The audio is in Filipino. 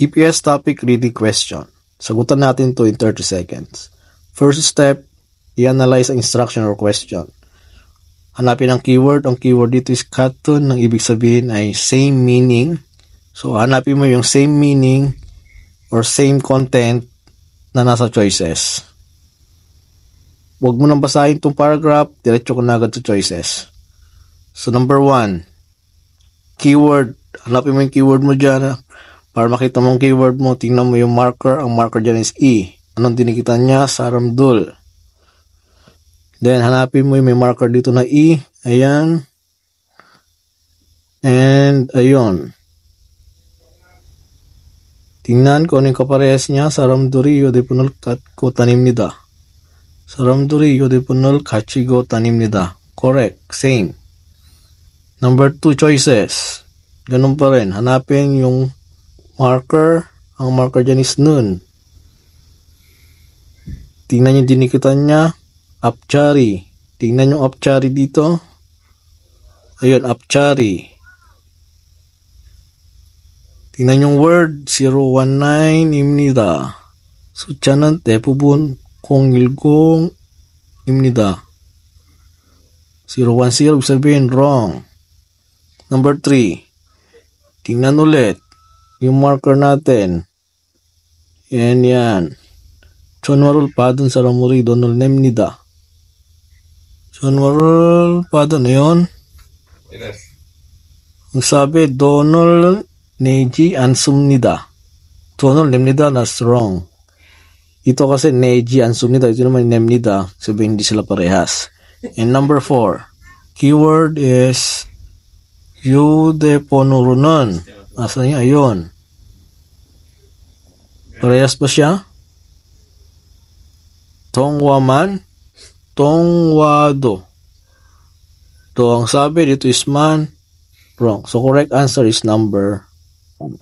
EPS topic reading question. Sagutan natin to in 30 seconds. First step, i-analyze ang instruction or question. Hanapin ang keyword. Ang keyword dito is cotton. Ang ibig sabihin ay same meaning. So, hanapin mo yung same meaning or same content na nasa choices. Huwag mo nang basahin itong paragraph. Diretso ko na agad sa choices. So, number 1, keyword. Hanapin mo yung keyword mo dyan. Para makita mo ang keyword mo, tingnan mo yung marker. Ang marker dyan is E. Anong dinikitan niya? Saramdul. Then, hanapin mo yung may marker dito na E. Ayan. And, ayun. Tingnan ko ano yung kaparehas niya. Saramduri yodepunol ko tanimnida. Saramduri yodepunol kachigo tanimnida. Correct. Same. Number 2 choices. Ganun pa rin. Hanapin yung marker. Ang marker dyan is nun. Tingnan yung dinikitan niya. Apchari. Tingnan yung apchari dito. Ayun, apchari. Tingnan yung word. 019 imnida. Suchanan tepubun kong ilgong imnida. 010 sabihin wrong. Number 3. Tingnan ulit yung marker natin. Yan. Chonwarul padon sa ramuri donol nemnida. Chonwarul padon na yun. Yes. Ang sabi, donol neji ansumnida. Donol nemnida, that's wrong. Ito kasi neji ansumnida. Ito naman nemnida. Sabi hindi sila parehas. And number 4. Keyword is yude ponurunan. Asa niya? Ayun. Parehas ba siya? Tongwaman, tongwado. To ang sabi dito is man. Wrong. So correct answer is number 1.